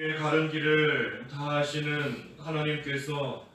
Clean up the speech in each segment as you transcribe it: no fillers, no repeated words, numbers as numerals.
가는 길을 다 아시는 하나님께서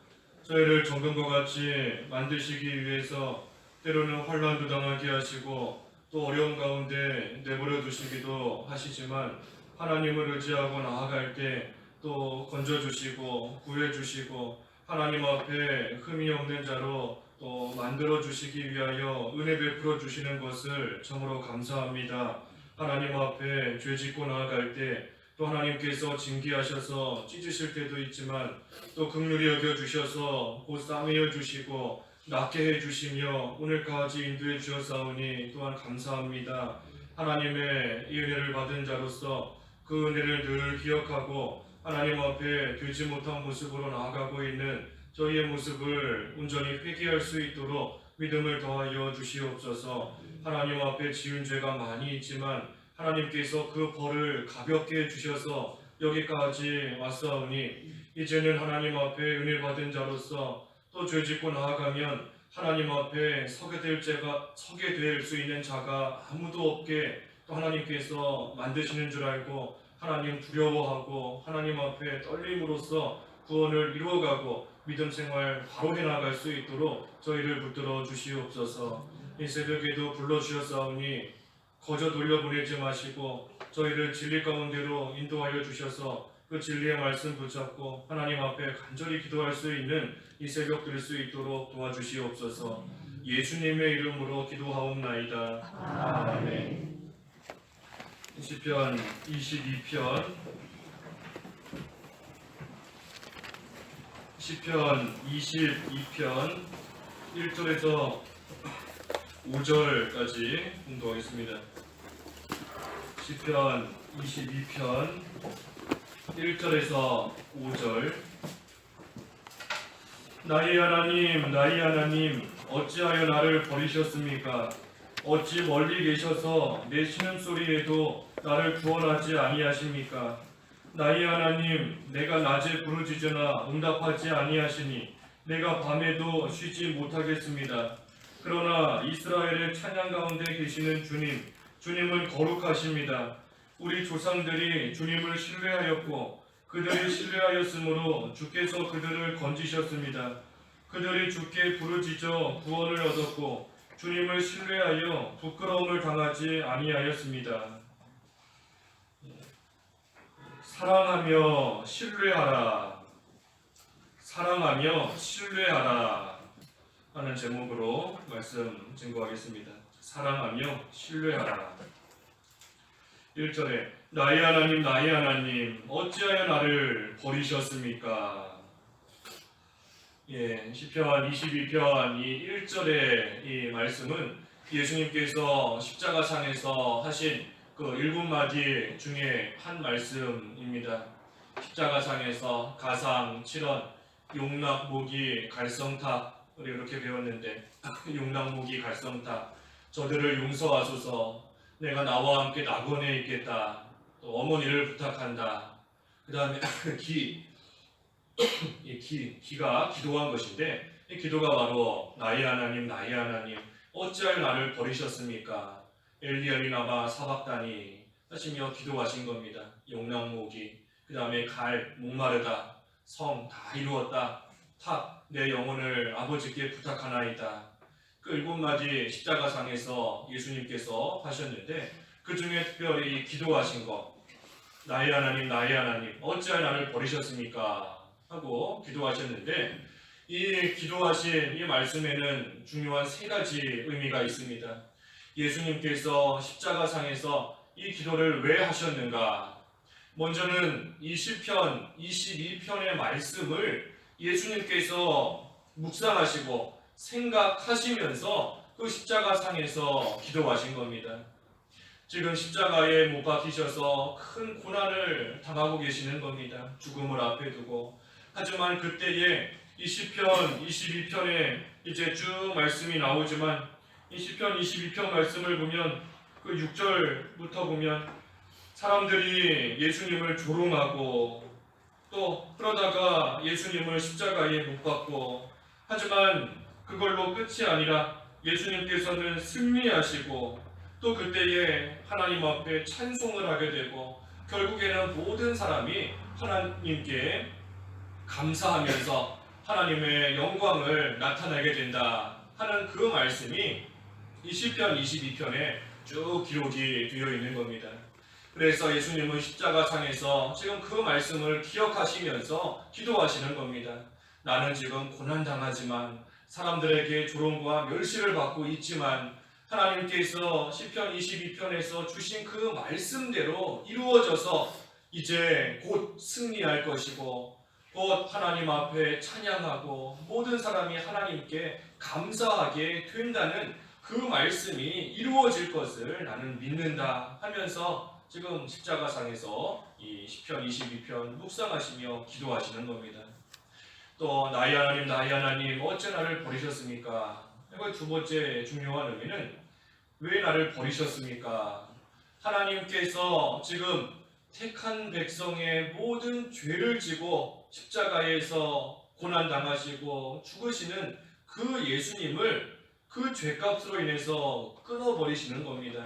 저희를 정금과 같이 만드시기 위해서 때로는 환난도 당하게 하시고 또 어려운 가운데 내버려 두시기도 하시지만 하나님을 의지하고 나아갈 때 또 건져주시고 구해주시고 하나님 앞에 흠이 없는 자로 또 만들어 주시기 위하여 은혜 베풀어 주시는 것을 참으로 감사합니다. 하나님 앞에 죄 짓고 나아갈 때 또 하나님께서 징계하셔서 찢으실 때도 있지만 또 긍휼히 여겨주셔서 곧 싸매어 주시고 낫게 해주시며 오늘까지 인도해 주었사오니 또한 감사합니다. 하나님의 이 은혜를 받은 자로서 그 은혜를 늘 기억하고 하나님 앞에 되지 못한 모습으로 나아가고 있는 저희의 모습을 온전히 회개할 수 있도록 믿음을 더하여 주시옵소서. 하나님 앞에 지은 죄가 많이 있지만 하나님께서 그 벌을 가볍게 해주셔서 여기까지 왔사오니 이제는 하나님 앞에 은혜 받은 자로서 또 죄짓고 나아가면 하나님 앞에 서게 될 수 있는 자가 아무도 없게 또 하나님께서 만드시는 줄 알고 하나님 두려워하고 하나님 앞에 떨림으로써 구원을 이루어가고 믿음 생활 바로 해나갈 수 있도록 저희를 붙들어 주시옵소서. 이 새벽에도 불러주셨사오니 거저 돌려보내지 마시고 저희를 진리 가운데로 인도하여 주셔서 그 진리의 말씀 붙잡고 하나님 앞에 간절히 기도할 수 있는 이 새벽 될 수 있도록 도와주시옵소서. 예수님의 이름으로 기도하옵나이다. 아멘. 시편 22편 시편 22편 1절에서 5절까지 공부하겠습니다. 시편 22편 1절에서 5절. 나의 하나님 어찌하여 나를 버리셨습니까? 어찌 멀리 계셔서 내 신음소리에도 나를 구원하지 아니하십니까? 나의 하나님, 내가 낮에 부르짖으나 응답하지 아니하시니 내가 밤에도 쉬지 못하겠습니다. 그러나 이스라엘의 찬양 가운데 계시는 주님은 거룩하십니다. 우리 조상들이 주님을 신뢰하였고 그들이 신뢰하였으므로 주께서 그들을 건지셨습니다. 그들이 주께 부르짖어 구원을 얻었고 주님을 신뢰하여 부끄러움을 당하지 아니하였습니다. 사랑하며 신뢰하라. 사랑하며 신뢰하라 하는 제목으로 말씀 증거하겠습니다. 사랑하며 신뢰하라. 1절에 나의 하나님 어찌하여 나를 버리셨습니까? 시편 22편 이 1절의 이 말씀은 예수님께서 십자가상에서 하신 그 7마디 중에 한 말씀입니다. 십자가상에서 가상, 칠언, 용납, 모기, 갈성탑, 우리 이렇게 배웠는데 용납, 모기, 갈성탑, 저들을 용서하소서, 내가 나와 함께 낙원에 있겠다, 또 어머니를 부탁한다. 그 다음에 기가 기도한 것인데 이 기도가 바로 나의 하나님 어찌하여 나를 버리셨습니까? 엘리야리나마 사박다니 하시며 기도하신 겁니다. 용낙모기, 그 다음에 목마르다, 성 다 이루었다, 탑 내 영혼을 아버지께 부탁하나이다. 그 7마디 십자가상에서 예수님께서 하셨는데 그 중에 특별히 기도하신 것, 나의 하나님 어찌하여 나를 버리셨습니까? 하고 기도하셨는데 이 기도하신 이 말씀에는 중요한 3가지 의미가 있습니다. 예수님께서 십자가상에서 이 기도를 왜 하셨는가? 먼저는 이 시편 22편의 말씀을 예수님께서 묵상하시고 생각하시면서 그 십자가상에서 기도하신 겁니다. 지금 십자가에 못 박히셔서 큰 고난을 당하고 계시는 겁니다. 죽음을 앞에 두고. 하지만 그때에 이 시편 22편에 이제 쭉 말씀이 나오지만 이 시편 22편 말씀을 보면 그 6절부터 보면 사람들이 예수님을 조롱하고 또 그러다가 예수님을 십자가에 못 박고, 하지만 그걸로 끝이 아니라 예수님께서는 승리하시고 또 그때에 하나님 앞에 찬송을 하게 되고 결국에는 모든 사람이 하나님께 감사하면서 하나님의 영광을 나타내게 된다 하는 그 말씀이 이 시편 22편에 쭉 기록이 되어 있는 겁니다. 그래서 예수님은 십자가상에서 지금 그 말씀을 기억하시면서 기도하시는 겁니다. 나는 지금 고난당하지만 사람들에게 조롱과 멸시를 받고 있지만 하나님께서 시편 22편에서 주신 그 말씀대로 이루어져서 이제 곧 승리할 것이고 곧 하나님 앞에 찬양하고 모든 사람이 하나님께 감사하게 된다는 그 말씀이 이루어질 것을 나는 믿는다 하면서 지금 십자가상에서 이 시편 22편 묵상하시며 기도하시는 겁니다. 또 나의 하나님 어째 나를 버리셨습니까? 이거 두 번째 중요한 의미는 왜 나를 버리셨습니까? 하나님께서 지금 택한 백성의 모든 죄를 지고 십자가에서 고난당하시고 죽으시는 그 예수님을 그 죄값으로 인해서 끊어버리시는 겁니다.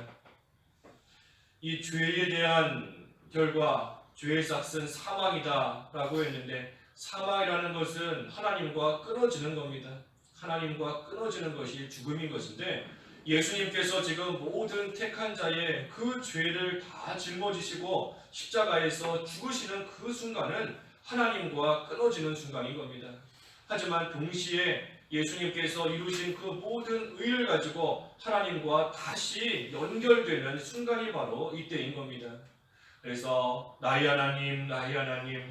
이 죄에 대한 결과, 죄의 삭은 사망이다 라고 했는데 사망이라는 것은 하나님과 끊어지는 겁니다. 하나님과 끊어지는 것이 죽음인 것인데 예수님께서 지금 모든 택한 자의 그 죄를 다 짊어지시고 십자가에서 죽으시는 그 순간은 하나님과 끊어지는 순간인 겁니다. 하지만 동시에 예수님께서 이루신 그 모든 의를 가지고 하나님과 다시 연결되는 순간이 바로 이때인 겁니다. 그래서 나의 하나님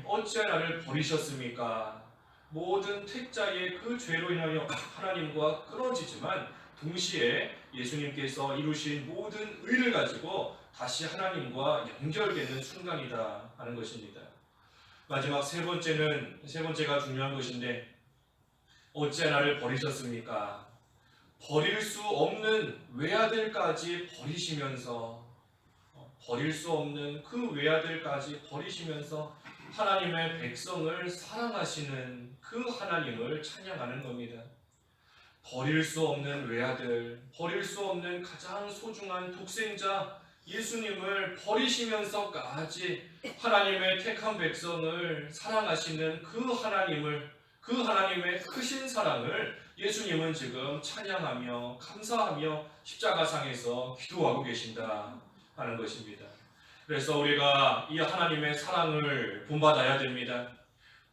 어찌 나를 버리셨습니까? 모든 택자의 그 죄로 인하여 하나님과 끊어지지만 동시에 예수님께서 이루신 모든 의를 가지고 다시 하나님과 연결되는 순간이다 하는 것입니다. 마지막 세 번째가 중요한 것인데 어찌 나를 버리셨습니까? 버릴 수 없는 외아들까지 버리시면서 버릴 수 없는 그 외아들까지 버리시면서 하나님의 백성을 사랑하시는 그 하나님을 찬양하는 겁니다. 버릴 수 없는 외아들, 버릴 수 없는 가장 소중한 독생자 예수님을 버리시면서까지 하나님의 택한 백성을 사랑하시는 그 하나님의 크신 사랑을 예수님은 지금 찬양하며 감사하며 십자가상에서 기도하고 계신다 하는 것입니다. 그래서 우리가 이 하나님의 사랑을 본받아야 됩니다.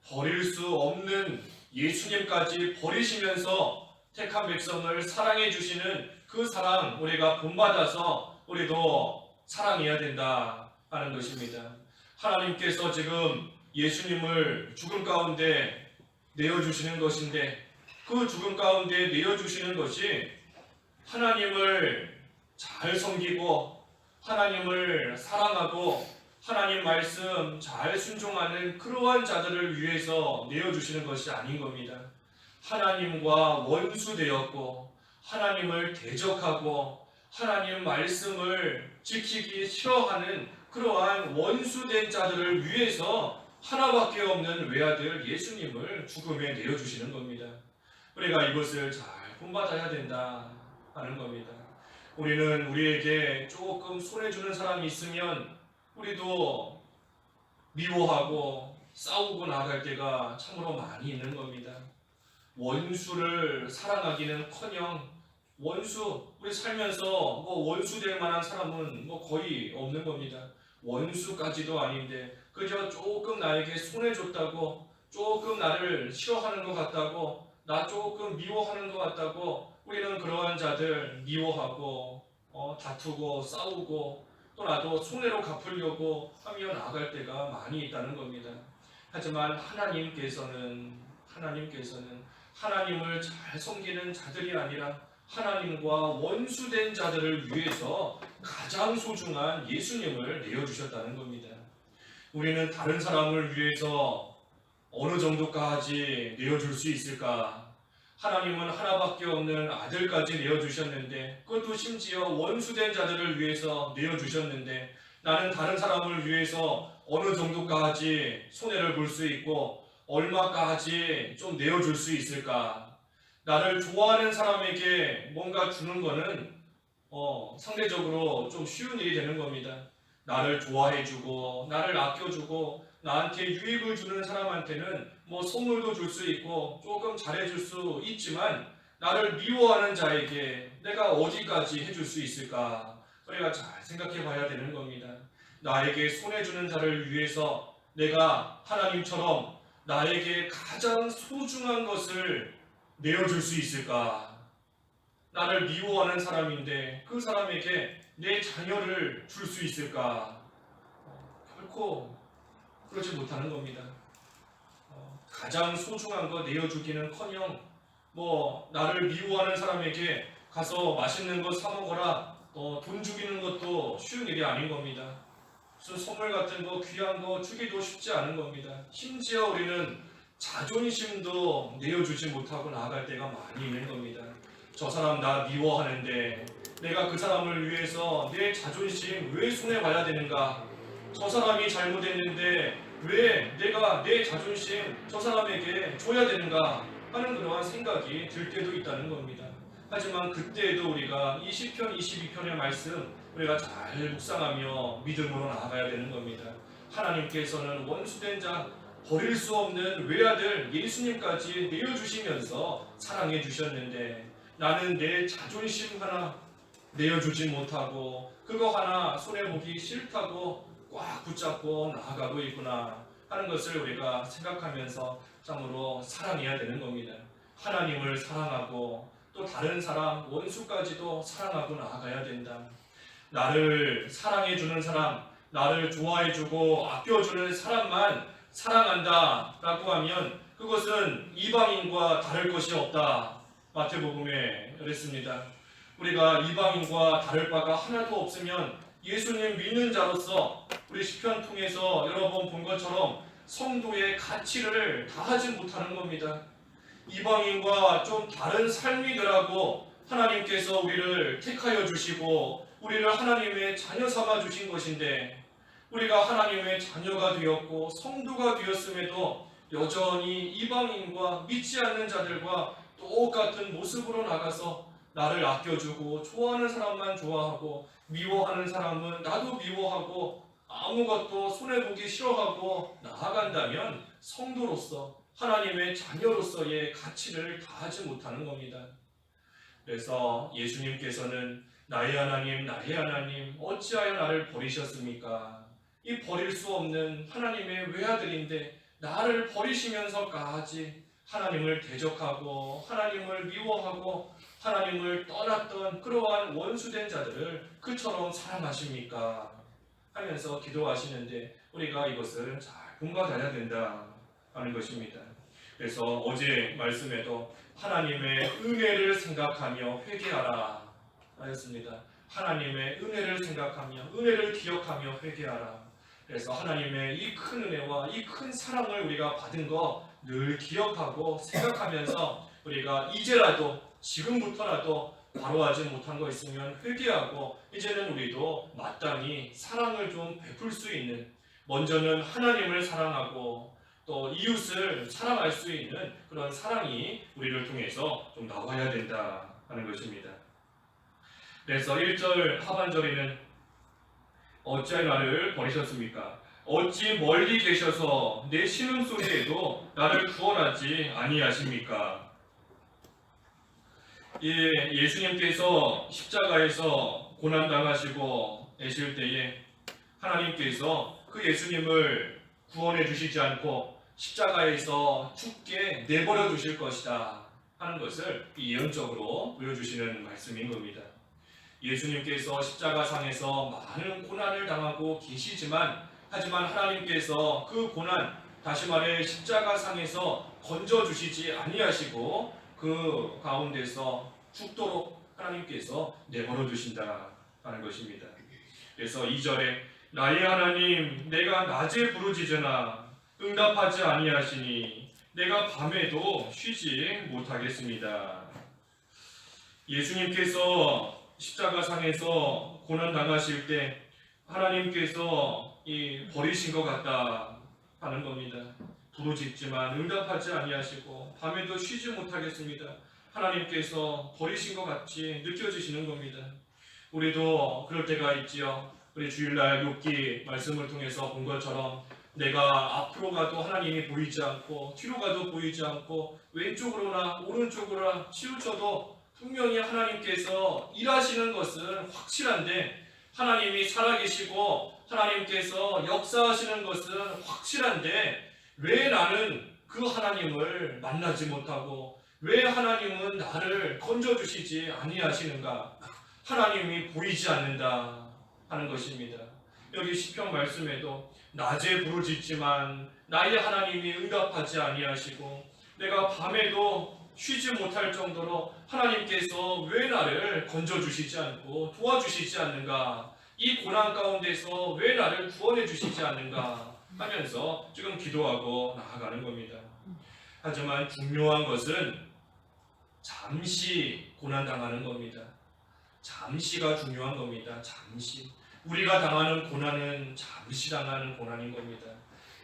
버릴 수 없는 예수님까지 버리시면서 택한 백성을 사랑해 주시는 그 사랑 우리가 본받아서 우리도 사랑해야 된다 하는 것입니다. 하나님께서 지금 예수님을 죽음 가운데 내어주시는 것인데 그 죽음 가운데 내어주시는 것이 하나님을 잘 섬기고 하나님을 사랑하고 하나님 말씀 잘 순종하는 그러한 자들을 위해서 내어주시는 것이 아닌 겁니다. 하나님과 원수되었고 하나님을 대적하고 하나님 말씀을 지키기 싫어하는 그러한 원수된 자들을 위해서 하나밖에 없는 외아들 예수님을 죽음에 내어주시는 겁니다. 우리가 이것을 잘 본받아야 된다 하는 겁니다. 우리는 우리에게 조금 손해주는 사람이 있으면 우리도 미워하고 싸우고 나갈 때가 참으로 많이 있는 겁니다. 원수를 사랑하기는커녕 우리 살면서 원수 될 만한 사람은 거의 없는 겁니다. 원수까지도 아닌데 그저 조금 나에게 손해줬다고 조금 나를 싫어하는 것 같다고 나 조금 미워하는 것 같다고 우리는 그러한 자들 미워하고 다투고 싸우고 또 나도 손해로 갚으려고 하며 나아갈 때가 많이 있다는 겁니다. 하지만 하나님께서는 하나님을 잘 섬기는 자들이 아니라 하나님과 원수된 자들을 위해서 가장 소중한 예수님을 내어주셨다는 겁니다. 우리는 다른 사람을 위해서 어느 정도까지 내어줄 수 있을까? 하나님은 하나밖에 없는 아들까지 내어주셨는데 그것도 심지어 원수된 자들을 위해서 내어주셨는데 나는 다른 사람을 위해서 어느 정도까지 손해를 볼 수 있고 얼마까지 좀 내어줄 수 있을까? 나를 좋아하는 사람에게 뭔가 주는 거는 상대적으로 좀 쉬운 일이 되는 겁니다. 나를 좋아해주고 나를 아껴주고 나한테 유익을 주는 사람한테는 뭐 선물도 줄 수 있고 조금 잘해줄 수 있지만 나를 미워하는 자에게 내가 어디까지 해줄 수 있을까? 우리가 잘 생각해 봐야 되는 겁니다. 나에게 손해주는 자를 위해서 내가 하나님처럼 나에게 가장 소중한 것을 내어줄 수 있을까? 나를 미워하는 사람인데 그 사람에게 내 자녀를 줄 수 있을까? 결코 그러지 못하는 겁니다. 가장 소중한 거 내어주기는커녕 뭐 나를 미워하는 사람에게 가서 맛있는 거 사 먹어라 돈 주기는 것도 쉬운 일이 아닌 겁니다. 무슨 선물 같은 거 귀한 거 주기도 쉽지 않은 겁니다. 심지어 우리는 자존심도 내어주지 못하고 나아갈 때가 많이 있는 겁니다. 저 사람 나 미워하는데 내가 그 사람을 위해서 내 자존심 왜 손해봐야 되는가? 저 사람이 잘못했는데 왜 내가 내 자존심 저 사람에게 줘야 되는가 하는 그러한 생각이 들 때도 있다는 겁니다. 하지만 그때에도 우리가 이 시편 22편의 말씀 우리가 잘 묵상하며 믿음으로 나아가야 되는 겁니다. 하나님께서는 원수된 자 버릴 수 없는 외아들 예수님까지 내어주시면서 사랑해 주셨는데 나는 내 자존심 하나 내어주지 못하고 그거 하나 손해보기 싫다고 꽉 붙잡고 나아가고 있구나 하는 것을 우리가 생각하면서 참으로 사랑해야 되는 겁니다. 하나님을 사랑하고 또 다른 사람, 원수까지도 사랑하고 나아가야 된다. 나를 사랑해주는 사람, 나를 좋아해주고 아껴주는 사람만 사랑한다 라고 하면 그것은 이방인과 다를 것이 없다. 마태복음에 그랬습니다. 우리가 이방인과 다를 바가 하나도 없으면 예수님 믿는 자로서 우리 시편 통해서 여러 번 본 것처럼 성도의 가치를 다하지 못하는 겁니다. 이방인과 좀 다른 삶이더라고 하나님께서 우리를 택하여 주시고 우리를 하나님의 자녀 삼아 주신 것인데 우리가 하나님의 자녀가 되었고 성도가 되었음에도 여전히 이방인과 믿지 않는 자들과 똑같은 모습으로 나가서 나를 아껴주고 좋아하는 사람만 좋아하고 미워하는 사람은 나도 미워하고 아무것도 손해보기 싫어하고 나아간다면 성도로서 하나님의 자녀로서의 가치를 다하지 못하는 겁니다. 그래서 예수님께서는 나의 하나님 어찌하여 나를 버리셨습니까? 이 버릴 수 없는 하나님의 외아들인데 나를 버리시면서까지 하나님을 대적하고 하나님을 미워하고 하나님을 떠났던 그러한 원수된 자들을 그처럼 사랑하십니까? 하면서 기도하시는데 우리가 이것을 잘 본받아야 된다 하는 것입니다. 그래서 어제 말씀에도 하나님의 은혜를 생각하며 회개하라 하였습니다. 하나님의 은혜를 생각하며 은혜를 기억하며 회개하라. 그래서 하나님의 이 큰 은혜와 이 큰 사랑을 우리가 받은 거 늘 기억하고 생각하면서 우리가 이제라도 지금부터라도 바로하지 못한 거 있으면 회개하고 이제는 우리도 마땅히 사랑을 좀 베풀 수 있는 먼저는 하나님을 사랑하고 또 이웃을 사랑할 수 있는 그런 사랑이 우리를 통해서 좀 나와야 된다 하는 것입니다. 그래서 1절 하반절에는 어찌하여 나를 버리셨습니까? 어찌 멀리 계셔서 내 신음소리에도 나를 구원하지 아니하십니까? 예수님께서 십자가에서 고난당하시고 계실 때에 하나님께서 그 예수님을 구원해 주시지 않고 십자가에서 죽게 내버려 두실 것이다 하는 것을 예언적으로 보여주시는 말씀인 겁니다. 예수님께서 십자가상에서 많은 고난을 당하고 계시지만 하지만 하나님께서 그 고난 다시 말해 십자가상에서 건져주시지 아니하시고 그 가운데서 죽도록 하나님께서 내버려 두신다 하는 것입니다. 그래서 2절에 나의 하나님 내가 낮에 부르짖으나 응답하지 아니하시니 내가 밤에도 쉬지 못하겠습니다. 예수님께서 십자가상에서 고난당하실 때 하나님께서 버리신 것 같다 하는 겁니다. 부르짖지만 응답하지 아니하시고 밤에도 쉬지 못하겠습니다. 하나님께서 버리신 것 같이 느껴지시는 겁니다. 우리도 그럴 때가 있지요. 우리 주일날 욥기 말씀을 통해서 본 것처럼 내가 앞으로 가도 하나님이 보이지 않고 뒤로 가도 보이지 않고 왼쪽으로나 오른쪽으로나 치우쳐도 분명히 하나님께서 일하시는 것은 확실한데, 하나님이 살아계시고 하나님께서 역사하시는 것은 확실한데 왜 나는 그 하나님을 만나지 못하고 왜 하나님은 나를 건져주시지 아니하시는가? 하나님이 보이지 않는다 하는 것입니다. 여기 시편 말씀에도 낮에 부르짖지만 나의 하나님이 응답하지 아니하시고 내가 밤에도 쉬지 못할 정도로 하나님께서 왜 나를 건져주시지 않고 도와주시지 않는가? 이 고난 가운데서 왜 나를 구원해 주시지 않는가? 하면서 지금 기도하고 나아가는 겁니다. 하지만 중요한 것은 잠시 고난당하는 겁니다. 잠시가 중요한 겁니다. 잠시. 우리가 당하는 고난은 잠시 당하는 고난인 겁니다.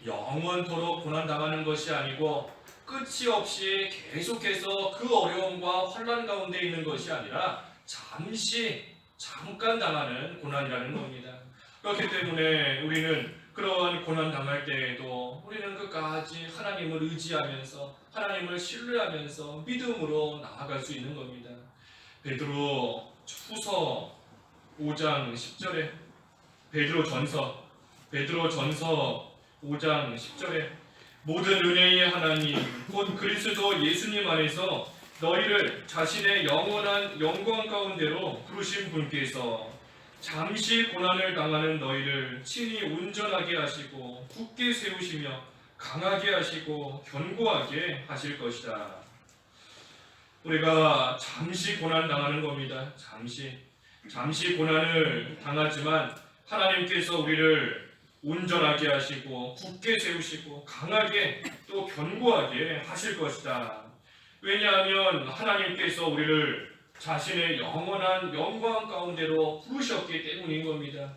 영원토록 고난당하는 것이 아니고 끝이 없이 계속해서 그 어려움과 환난 가운데 있는 것이 아니라 잠깐 당하는 고난이라는 겁니다. 그렇기 때문에 우리는 그런 고난 당할 때에도 우리는 끝까지 하나님을 의지하면서 하나님을 신뢰하면서 믿음으로 나아갈 수 있는 겁니다. 베드로 후서 5장 10절에 베드로 전서 5장 10절에 모든 은혜의 하나님 곧 그리스도 예수님 안에서 너희를 자신의 영원한 영광 가운데로 부르신 분께서 잠시 고난을 당하는 너희를 친히 온전하게 하시고 굳게 세우시며 강하게 하시고 견고하게 하실 것이다. 우리가 잠시 고난 당하는 겁니다. 잠시 고난을 당하지만 하나님께서 우리를 온전하게 하시고 굳게 세우시고 강하게 또 견고하게 하실 것이다. 왜냐하면 하나님께서 우리를 자신의 영원한 영광 가운데로 부르셨기 때문인 겁니다.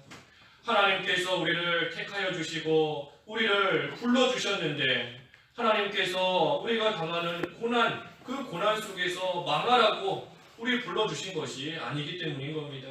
하나님께서 우리를 택하여 주시고 우리를 불러주셨는데 하나님께서 우리가 당하는 고난, 그 고난 속에서 망하라고 우리 불러주신 것이 아니기 때문인 겁니다.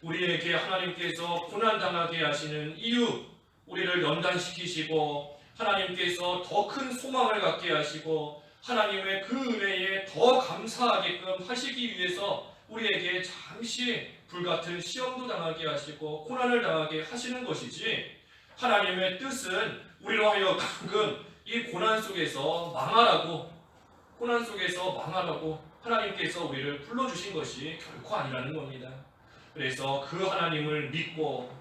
우리에게 하나님께서 고난당하게 하시는 이유, 우리를 연단시키시고 하나님께서 더 큰 소망을 갖게 하시고 하나님의 그 은혜에 더 감사하게끔 하시기 위해서 우리에게 잠시 불같은 시험도 당하게 하시고 고난을 당하게 하시는 것이지, 하나님의 뜻은 우리로 하여금 이 고난 속에서 망하라고 하나님께서 우리를 불러주신 것이 결코 아니라는 겁니다. 그래서 그 하나님을 믿고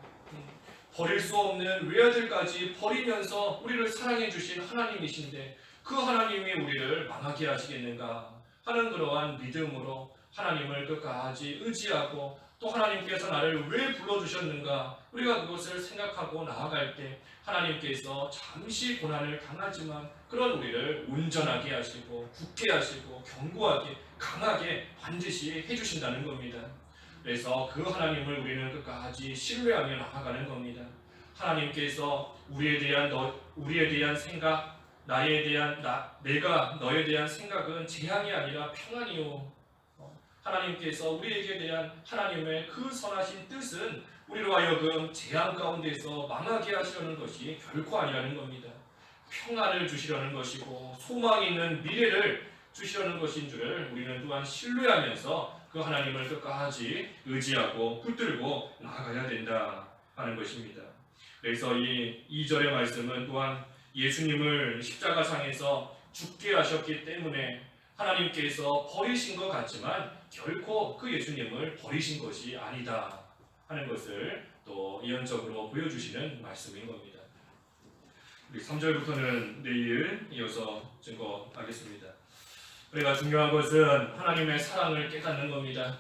버릴 수 없는 외아들까지 버리면서 우리를 사랑해 주신 하나님이신데 그 하나님이 우리를 망하게 하시겠는가 하는 그러한 믿음으로 하나님을 끝까지 의지하고 또 하나님께서 나를 왜 불러주셨는가 우리가 그것을 생각하고 나아갈 때 하나님께서 잠시 고난을 당하지만 그런 우리를 온전하게 하시고 굳게 하시고 견고하게 강하게 반드시 해주신다는 겁니다. 그래서 그 하나님을 우리는 끝까지 신뢰하며 나아가는 겁니다. 하나님께서 우리에 대한 생각, 내가 너에 대한 생각은 재앙이 아니라 평안이요. 하나님께서 우리에게 대한 하나님의 그 선하신 뜻은 우리로 하여금 재앙 가운데서 망하게 하시려는 것이 결코 아니라는 겁니다. 평안을 주시려는 것이고 소망 있는 미래를 주시려는 것인 줄을 우리는 또한 신뢰하면서 그 하나님을 끝까지 의지하고 붙들고 나아가야 된다 하는 것입니다. 그래서 이 2절의 말씀은 또한 예수님을 십자가상에서 죽게 하셨기 때문에 하나님께서 버리신 것 같지만 결코 그 예수님을 버리신 것이 아니다 하는 것을 또 예언적으로 보여주시는 말씀인 겁니다. 우리 3절부터는 내일 이어서 증거하겠습니다. 우리가 중요한 것은 하나님의 사랑을 깨닫는 겁니다.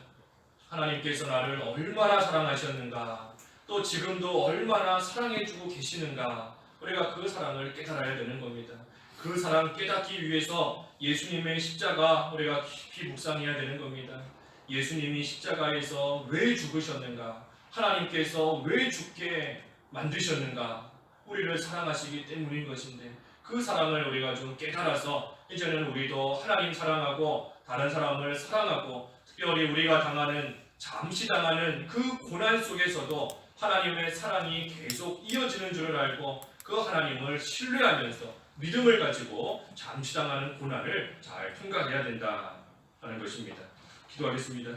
하나님께서 나를 얼마나 사랑하셨는가, 또 지금도 얼마나 사랑해주고 계시는가, 우리가 그 사랑을 깨달아야 되는 겁니다. 그 사랑 깨닫기 위해서 예수님의 십자가 우리가 깊이 묵상해야 되는 겁니다. 예수님이 십자가에서 왜 죽으셨는가, 하나님께서 왜 죽게 만드셨는가, 우리를 사랑하시기 때문인 것인데 그 사랑을 우리가 좀 깨달아서 이제는 우리도 하나님 사랑하고 다른 사람을 사랑하고 특별히 우리가 잠시 당하는 그 고난 속에서도 하나님의 사랑이 계속 이어지는 줄을 알고 그 하나님을 신뢰하면서 믿음을 가지고 잠시당하는 고난을 잘 통과해야 된다 하는 것입니다. 기도하겠습니다.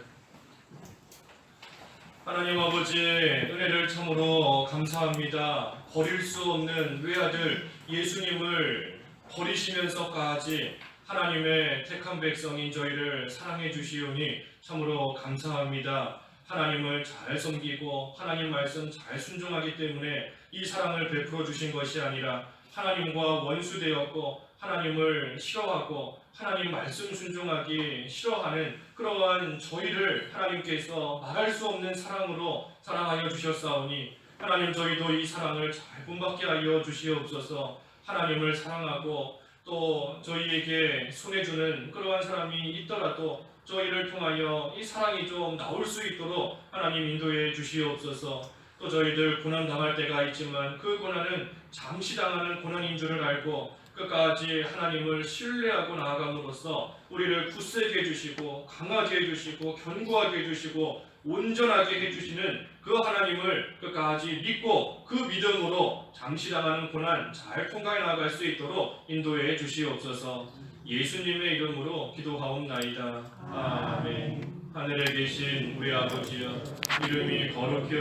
하나님 아버지, 은혜를 참으로 감사합니다. 버릴 수 없는 외아들 예수님을 버리시면서까지 하나님의 택한 백성인 저희를 사랑해 주시오니 참으로 감사합니다. 하나님을 잘 섬기고 하나님 말씀 잘 순종하기 때문에 이 사랑을 베풀어 주신 것이 아니라 하나님과 원수되었고 하나님을 싫어하고 하나님 말씀 순종하기 싫어하는 그러한 저희를 하나님께서 말할 수 없는 사랑으로 사랑하여 주셨사오니 하나님, 저희도 이 사랑을 잘 본받게 하여 주시옵소서. 하나님을 사랑하고 또 저희에게 손해주는 그러한 사람이 있더라도 저희를 통하여 이 사랑이 좀 나올 수 있도록 하나님 인도해 주시옵소서. 또 저희들 고난 당할 때가 있지만 그 고난은 잠시 당하는 고난인 줄을 알고 끝까지 하나님을 신뢰하고 나아감으로써 우리를 굳세게 해주시고 강하게 해주시고 견고하게 해주시고 온전하게 해주시는 그 하나님을 끝까지 믿고 그 믿음으로 잠시 당하는 고난 잘 통과해 나아갈 수 있도록 인도해 주시옵소서. 예수님의 이름으로 기도하옵나이다. 아멘. 하늘에 계신 우리 아버지여, 이름이 거룩히